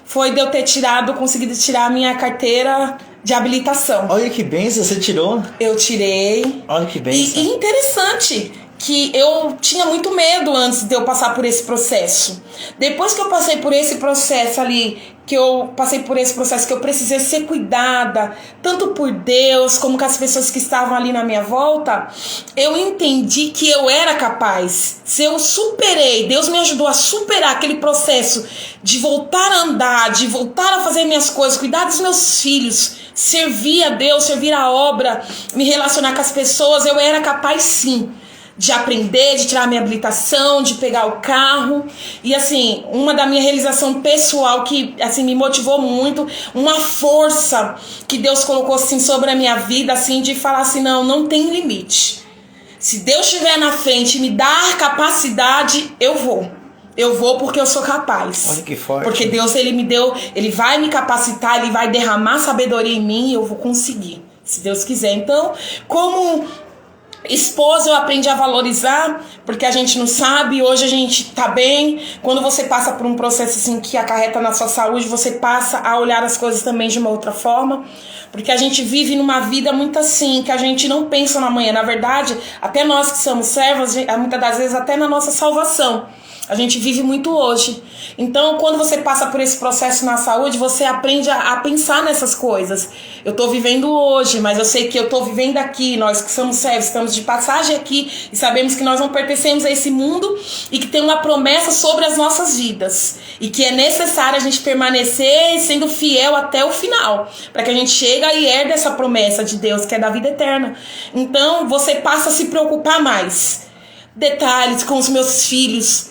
foi de eu ter conseguido tirar a minha carteira de habilitação. Olha que bênção, você tirou? Eu tirei. Olha que bênção. E interessante que eu tinha muito medo antes de eu passar por esse processo. Depois que eu passei por esse processo ali, que eu precisei ser cuidada, tanto por Deus como com as pessoas que estavam ali na minha volta, eu entendi que eu era capaz. Se eu superei, Deus me ajudou a superar aquele processo de voltar a andar, de voltar a fazer minhas coisas, cuidar dos meus filhos, servir a Deus, servir a obra, me relacionar com as pessoas, eu era capaz sim de aprender, de tirar minha habilitação, de pegar o carro. E assim, uma da minha realização pessoal que assim me motivou muito, uma força que Deus colocou assim sobre a minha vida, assim, de falar assim, não tem limite. Se Deus estiver na frente e me dar capacidade, eu vou porque eu sou capaz. Olha que forte. Porque Deus, ele me deu, ele vai me capacitar, ele vai derramar sabedoria em mim e eu vou conseguir, se Deus quiser. Então, como esposa, eu aprendi a valorizar, porque a gente não sabe, hoje a gente tá bem. Quando você passa por um processo assim que acarreta na sua saúde, você passa a olhar as coisas também de uma outra forma, porque a gente vive numa vida muito assim, que a gente não pensa no amanhã. Na verdade, até nós que somos servos, muitas das vezes até na nossa salvação, a gente vive muito hoje. Então, quando você passa por esse processo na saúde, você aprende a pensar nessas coisas. Eu estou vivendo hoje, mas eu sei que eu estou vivendo aqui. Nós que somos servos, estamos de passagem aqui e sabemos que nós não pertencemos a esse mundo e que tem uma promessa sobre as nossas vidas. E que é necessário a gente permanecer sendo fiel até o final, para que a gente chegue e herde essa promessa de Deus, que é da vida eterna. Então, você passa a se preocupar mais. Detalhes com os meus filhos.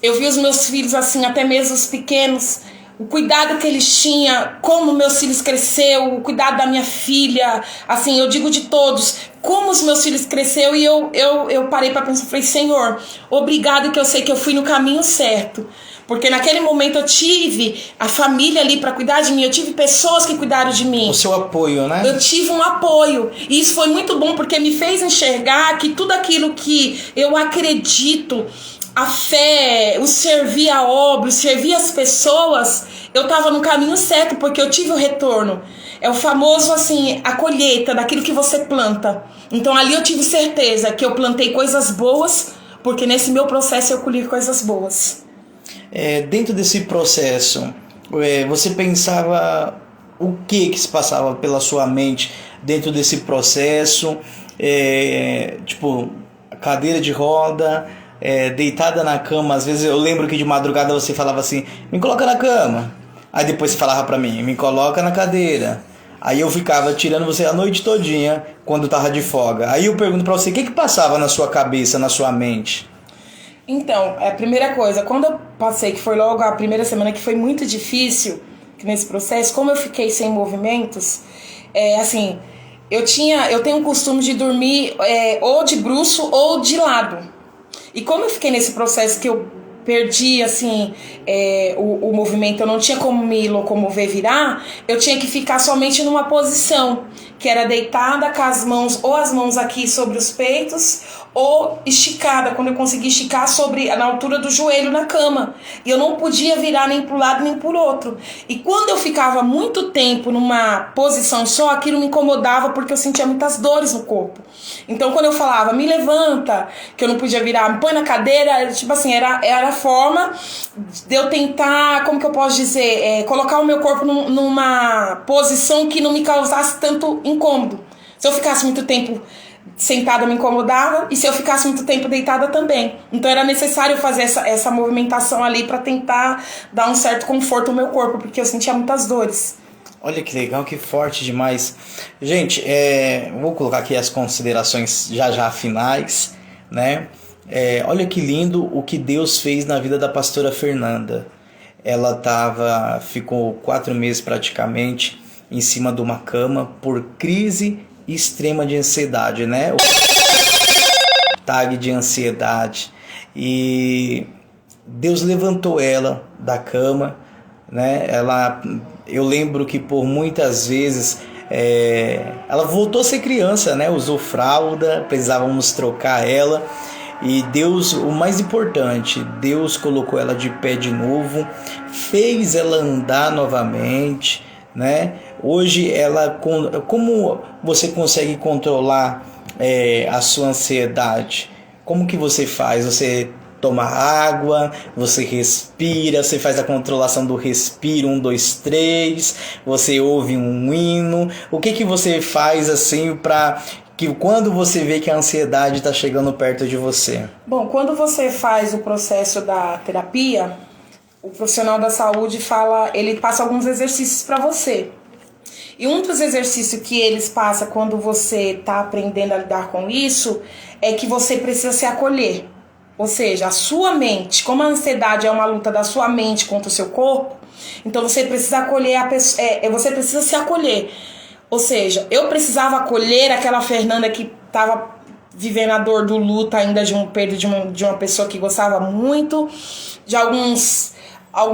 Eu vi os meus filhos assim, até mesmo os pequenos, o cuidado que eles tinham, como meus filhos cresceu, o cuidado da minha filha, assim, eu digo de todos, como os meus filhos cresceu. E eu parei para pensar, falei, Senhor, obrigado, que eu sei que eu fui no caminho certo. Porque naquele momento eu tive a família ali para cuidar de mim, eu tive pessoas que cuidaram de mim. O seu apoio, né? Eu tive um apoio, e isso foi muito bom, porque me fez enxergar que tudo aquilo que eu acredito, a fé, o servir a obra, o servir as pessoas, eu estava no caminho certo, porque eu tive o retorno. É o famoso, assim, a colheita daquilo que você planta. Então ali eu tive certeza que eu plantei coisas boas, porque nesse meu processo eu colhi coisas boas. Dentro desse processo, você pensava o que se passava pela sua mente dentro desse processo? Tipo, cadeira de roda, deitada na cama. Às vezes eu lembro que de madrugada você falava assim, me coloca na cama. Aí depois você falava pra mim, me coloca na cadeira. Aí eu ficava tirando você a noite todinha quando tava de folga. Aí eu pergunto pra você, o que passava na sua cabeça, na sua mente? Então, a primeira coisa, quando eu passei, que foi logo a primeira semana, que foi muito difícil nesse processo, como eu fiquei sem movimentos, assim, eu tenho o costume de dormir ou de bruço ou de lado. E como eu fiquei nesse processo que eu perdi, assim, o movimento, eu não tinha como me locomover, virar, eu tinha que ficar somente numa posição, que era deitada com as mãos aqui sobre os peitos, ou esticada, quando eu conseguia esticar na altura do joelho na cama. E eu não podia virar nem para um lado nem para o outro. E quando eu ficava muito tempo numa posição só, aquilo me incomodava, porque eu sentia muitas dores no corpo. Então quando eu falava, me levanta, que eu não podia virar, me põe na cadeira, tipo assim, era a forma de eu tentar, como que eu posso dizer, colocar o meu corpo numa posição que não me causasse tanto incômodo. Se eu ficasse muito tempo sentada, me incomodava, e se eu ficasse muito tempo deitada também. Então era necessário fazer essa movimentação ali para tentar dar um certo conforto ao meu corpo, porque eu sentia muitas dores. Olha que legal, que forte demais. Gente, vou colocar aqui as considerações já finais, né? Olha que lindo o que Deus fez na vida da pastora Fernanda. Ela ficou 4 meses praticamente em cima de uma cama por crise extrema de ansiedade, né? O tag de ansiedade. E Deus levantou ela da cama, né? Eu lembro que por muitas vezes ela voltou a ser criança, né? Usou fralda, precisávamos trocar ela. E Deus, o mais importante, Deus colocou ela de pé de novo, fez ela andar novamente, né? Hoje como você consegue controlar a sua ansiedade? Como que você faz? Você toma água, você respira, você faz a controlação do respiro, 1, 2, 3, você ouve um hino. O que você faz assim para que quando você vê que a ansiedade está chegando perto de você? Bom, quando você faz o processo da terapia, o profissional da saúde ele passa alguns exercícios para você. E um dos exercícios que eles passam quando você está aprendendo a lidar com isso é que você precisa se acolher. Ou seja, a sua mente, como a ansiedade é uma luta da sua mente contra o seu corpo, então você precisa acolher a pessoa, você precisa se acolher. Ou seja, eu precisava acolher aquela Fernanda que estava vivendo a dor do luto ainda de perda de uma pessoa que gostava muito, de algumas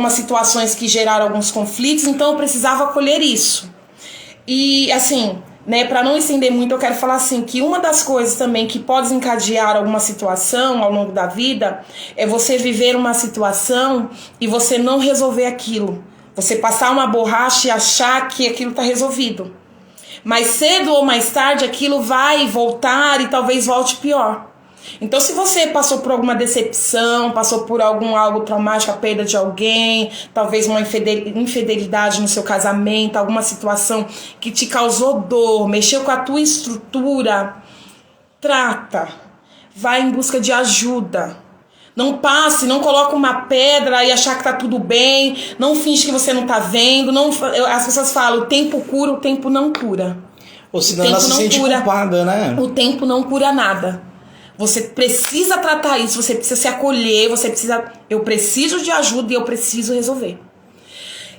situações que geraram alguns conflitos, então eu precisava acolher isso. E assim, né, para não estender muito, eu quero falar assim, que uma das coisas também que pode desencadear alguma situação ao longo da vida é você viver uma situação e você não resolver aquilo. Você passar uma borracha e achar que aquilo está resolvido. Mas cedo ou mais tarde aquilo vai voltar e talvez volte pior. Então, se você passou por alguma decepção, passou por algo traumático, a perda de alguém, talvez uma infidelidade no seu casamento, alguma situação que te causou dor, mexeu com a tua estrutura, trata, vai em busca de ajuda. Não passe, não coloque uma pedra e achar que tá tudo bem, não finge que você não tá vendo. As pessoas falam, o tempo cura, o tempo não cura. Ou senão ela se sente culpada, né? O tempo não cura nada. Você precisa tratar isso, você precisa se acolher, eu preciso de ajuda e eu preciso resolver.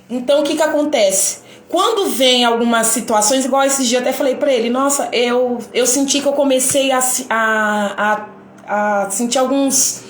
Então, o que acontece? Quando vem algumas situações, igual esses dias eu até falei pra ele, nossa, eu senti que eu comecei a sentir alguns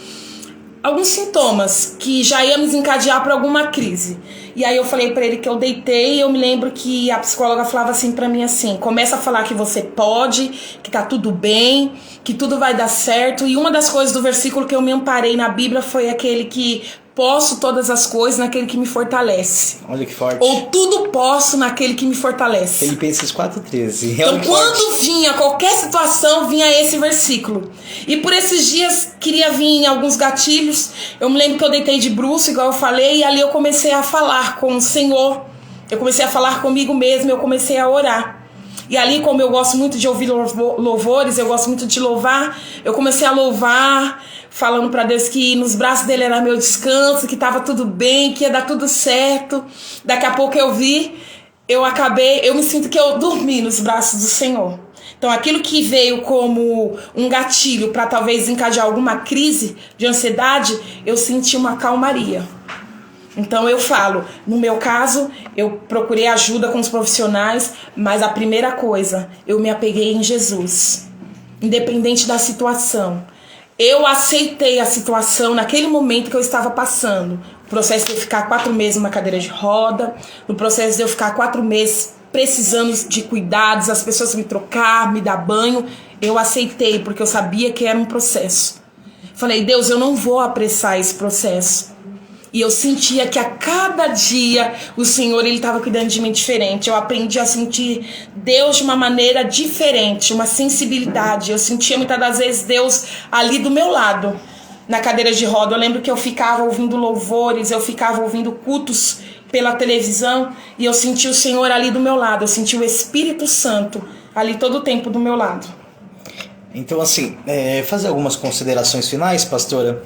sintomas que já ia me desencadear para alguma crise. E aí eu falei pra ele que eu deitei e eu me lembro que a psicóloga falava assim pra mim assim, começa a falar que você pode, que tá tudo bem, que tudo vai dar certo. E uma das coisas do versículo que eu me amparei na Bíblia foi aquele que posso todas as coisas naquele que me fortalece. Olha que forte. Ou tudo posso naquele que me fortalece. Filipenses 4:13. Então quando vinha qualquer situação, vinha esse versículo. E por esses dias queria vir alguns gatilhos. Eu me lembro que eu deitei de bruço, igual eu falei, e ali eu comecei a falar com o Senhor. Eu comecei a falar comigo mesmo, eu comecei a orar. E ali, como eu gosto muito de ouvir louvores, eu gosto muito de louvar, eu comecei a louvar, falando para Deus que nos braços dele era meu descanso, que estava tudo bem, que ia dar tudo certo. Daqui a pouco eu me sinto que eu dormi nos braços do Senhor. Então aquilo que veio como um gatilho para talvez encadear alguma crise de ansiedade, eu senti uma calmaria. Então eu falo, no meu caso, eu procurei ajuda com os profissionais, mas a primeira coisa, eu me apeguei em Jesus, independente da situação. Eu aceitei a situação naquele momento que eu estava passando. O processo de eu ficar 4 meses numa cadeira de roda, no processo de eu ficar 4 meses precisando de cuidados, as pessoas me trocar, me dar banho, eu aceitei, porque eu sabia que era um processo. Falei, Deus, eu não vou apressar esse processo. E eu sentia que a cada dia o Senhor estava cuidando de mim diferente. Eu aprendi a sentir Deus de uma maneira diferente, uma sensibilidade. Eu sentia muitas das vezes Deus ali do meu lado, na cadeira de roda. Eu lembro que eu ficava ouvindo louvores, eu ficava ouvindo cultos pela televisão e eu sentia o Senhor ali do meu lado. Eu sentia o Espírito Santo ali todo o tempo do meu lado. Então, assim, fazer algumas considerações finais, pastora.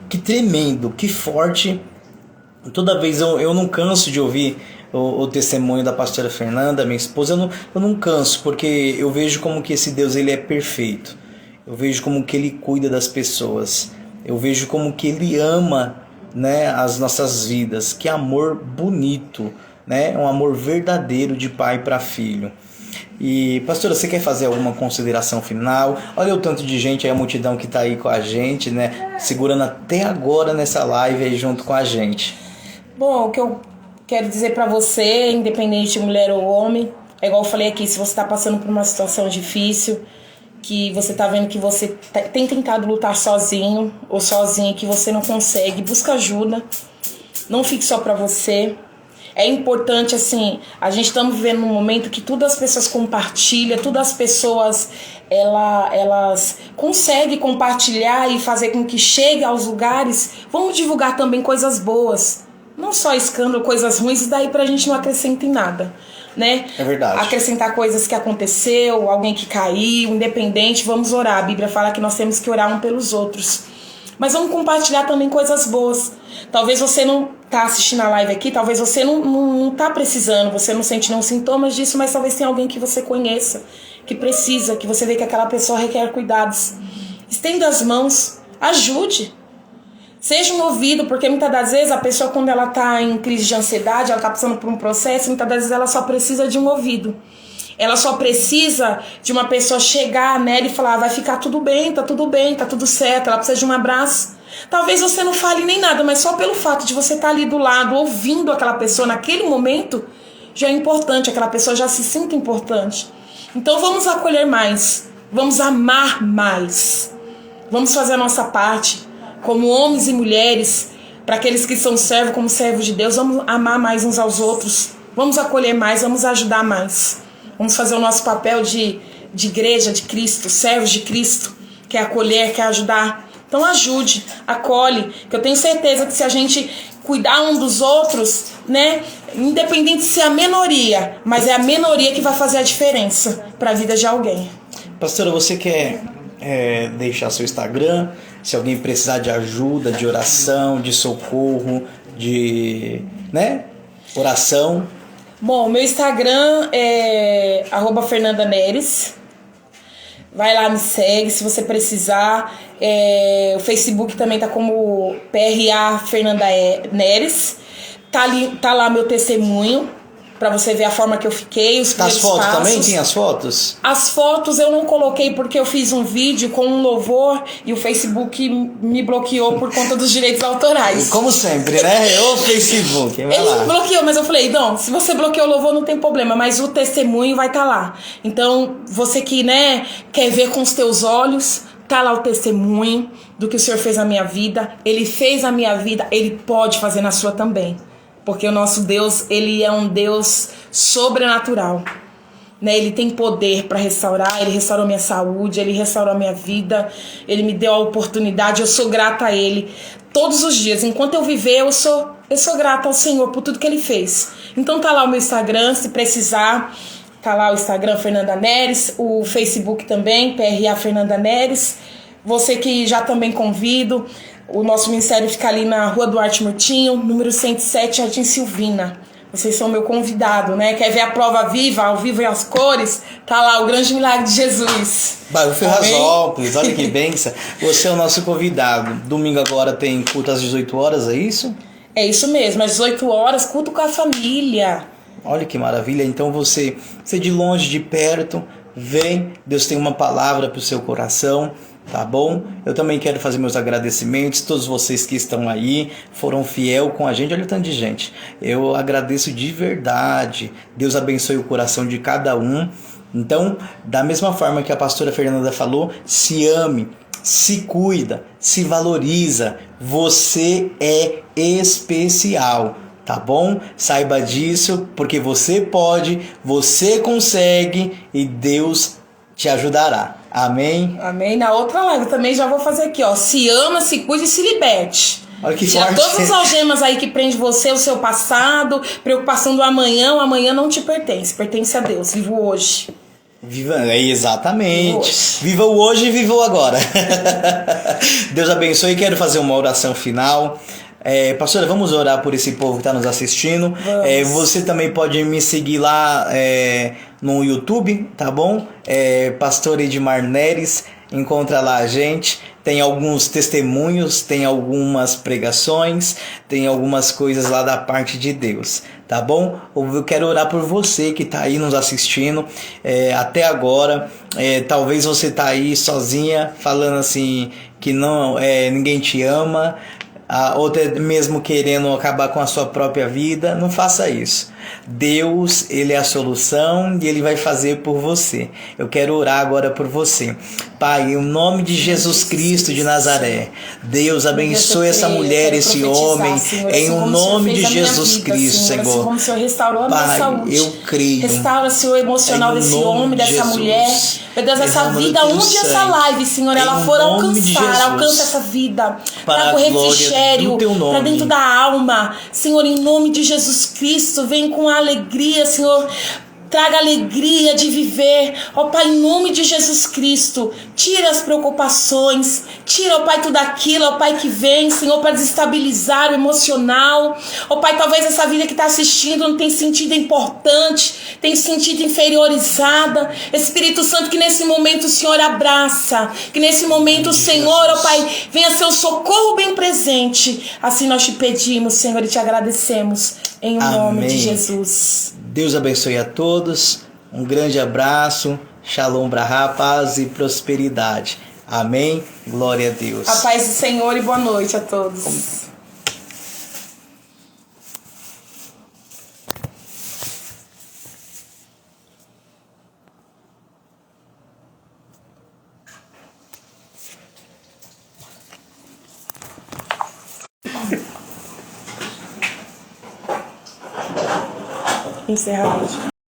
Que tremendo, que forte. Toda vez eu não canso de ouvir o testemunho da pastora Fernanda, minha esposa. Eu não canso, porque eu vejo como que esse Deus ele é perfeito. Eu vejo como que ele cuida das pessoas. Eu vejo como que ele ama, né, as nossas vidas. Que amor bonito, né? Um amor verdadeiro de pai para filho. E pastora, você quer fazer alguma consideração final? Olha o tanto de gente aí, a multidão que está aí com a gente, né? Segurando até agora nessa live aí junto com a gente. Bom, o que eu quero dizer para você, independente de mulher ou homem, é igual eu falei aqui, se você está passando por uma situação difícil, que você está vendo que você tem tentado lutar sozinho ou sozinha, que você não consegue, busca ajuda. Não fique só para você. É importante, assim, a gente estamos vivendo num momento que todas as pessoas compartilham, todas as pessoas, elas conseguem compartilhar e fazer com que chegue aos lugares. Vamos divulgar também coisas boas, não só escândalo, coisas ruins, e daí pra gente não acrescenta em nada, né? É verdade. Acrescentar coisas que aconteceu, alguém que caiu, independente, vamos orar. A Bíblia fala que nós temos que orar um pelos outros. Mas vamos compartilhar também coisas boas. Talvez você não tá assistindo a live aqui, talvez você não tá precisando, você não sente nenhum sintomas disso, mas talvez tenha alguém que você conheça, que precisa, que você vê que aquela pessoa requer cuidados. Estenda as mãos, ajude. Seja um ouvido, porque muitas das vezes a pessoa, quando ela tá em crise de ansiedade, ela tá passando por um processo, muitas das vezes ela só precisa de um ouvido. Ela só precisa de uma pessoa chegar nela e falar, vai ficar tudo bem, tá tudo certo. Ela precisa de um abraço. Talvez você não fale nem nada, mas só pelo fato de você estar ali do lado, ouvindo aquela pessoa naquele momento, já é importante, aquela pessoa já se sinta importante. Então vamos acolher mais, vamos amar mais, vamos fazer a nossa parte, como homens e mulheres, para aqueles que são servos como servos de Deus, vamos amar mais uns aos outros, vamos acolher mais, vamos ajudar mais. Vamos fazer o nosso papel de igreja de Cristo, servos de Cristo, quer acolher, quer ajudar. Então ajude, acolhe, que eu tenho certeza que se a gente cuidar um dos outros, né, independente de ser a minoria, mas é a minoria que vai fazer a diferença para a vida de alguém. Pastora, você quer deixar seu Instagram, se alguém precisar de ajuda, de oração, de socorro, de, né, oração? Bom, meu Instagram é @FernandaNeres. Vai lá, me segue se você precisar. O Facebook também tá como PRA Fernanda Neres. Tá lá meu testemunho, pra você ver a forma que eu fiquei, os primeiros passos. As fotos também? Tem as fotos? As fotos eu não coloquei porque eu fiz um vídeo com um louvor e o Facebook me bloqueou por conta dos direitos autorais. Como sempre, né? O Facebook, vai lá. Ele bloqueou, mas eu falei, não, se você bloqueou o louvor não tem problema, mas o testemunho vai estar lá. Então, você que, né, quer ver com os teus olhos, tá lá o testemunho do que o Senhor fez na minha vida. Ele fez na minha vida, Ele pode fazer na sua também. Porque o nosso Deus, Ele é um Deus sobrenatural, né? Ele tem poder para restaurar. Ele restaurou minha saúde, Ele restaurou minha vida, Ele me deu a oportunidade. Eu sou grata a Ele todos os dias. Enquanto eu viver, eu sou grata ao Senhor por tudo que Ele fez. Então tá lá o meu Instagram, se precisar. Tá lá o Instagram Fernanda Neres, o Facebook também, PRA Fernanda Neres. Você que já também convido. O nosso ministério fica ali na Rua Duarte Murtinho, número 107, Jardim Silvina. Vocês são meu convidado, né? Quer ver a prova viva, ao vivo e as cores? Tá lá, o grande milagre de Jesus. Bairro Ferrazópolis, olha que bênção. Você é o nosso convidado. Domingo agora tem culto às 18 horas, é isso? É isso mesmo, às 18 horas, culto com a família. Olha que maravilha. Então você de longe, de perto, vem. Deus tem uma palavra para o seu coração. Tá bom? Eu também quero fazer meus agradecimentos. Todos vocês que estão aí foram fiel com a gente. Olha o tanto de gente. Eu agradeço de verdade. Deus abençoe o coração de cada um. Então, da mesma forma que a pastora Fernanda falou, se ame, se cuida, se valoriza. Você é especial. Tá bom? Saiba disso, porque você pode, você consegue e Deus te ajudará. Amém? Amém. Na outra live também já vou fazer aqui, ó. Se ama, se cuide e se liberte. Olha que tira forte. Todas as algemas aí que prende você, o seu passado, preocupação do amanhã. O amanhã não te pertence, pertence a Deus. Viva o hoje. Exatamente. Viva o hoje e viva o agora. Deus abençoe. Quero fazer uma oração final. Pastora, vamos orar por esse povo que está nos assistindo. Você também pode me seguir lá no YouTube, tá bom? Pastor Edmar Neres, encontra lá a gente. Tem alguns testemunhos, tem algumas pregações, tem algumas coisas lá da parte de Deus, tá bom? Eu quero orar por você que está aí nos assistindo até agora. Talvez você está aí sozinha, falando assim que não, ninguém te ama, ou até mesmo querendo acabar com a sua própria vida. Não faça isso. Deus, Ele é a solução e Ele vai fazer por você. Eu quero orar agora por você. Pai, em nome de Jesus Cristo de Nazaré, Deus abençoe essa mulher, esse homem, em o nome de Jesus Cristo, Senhor. Assim como o Senhor restaurou a minha Pai, saúde. eu creio. Restaura, Senhor, o emocional desse homem, dessa mulher. Meu Deus, essa vida, onde essa live, Senhor, ela for alcançar, alcança essa vida. Traga o refrigério para dentro da alma. Senhor, em nome de Jesus Cristo, vem com alegria, Senhor. Traga alegria de viver, ó Pai, em nome de Jesus Cristo. Tira as preocupações, tira, ó Pai, tudo aquilo, ó Pai, que vem, Senhor, para desestabilizar o emocional. Ó Pai, talvez essa vida que está assistindo não tenha sentido importante, tem sentido inferiorizada. Espírito Santo, que nesse momento o Senhor abraça, que nesse momento o Senhor, ó Pai, venha seu socorro bem presente. Assim nós te pedimos, Senhor, e te agradecemos, em nome de Jesus. Deus abençoe a todos, um grande abraço, Shalom Brahá, paz e prosperidade. Amém, glória a Deus. A paz do Senhor e boa noite a todos. Encerra a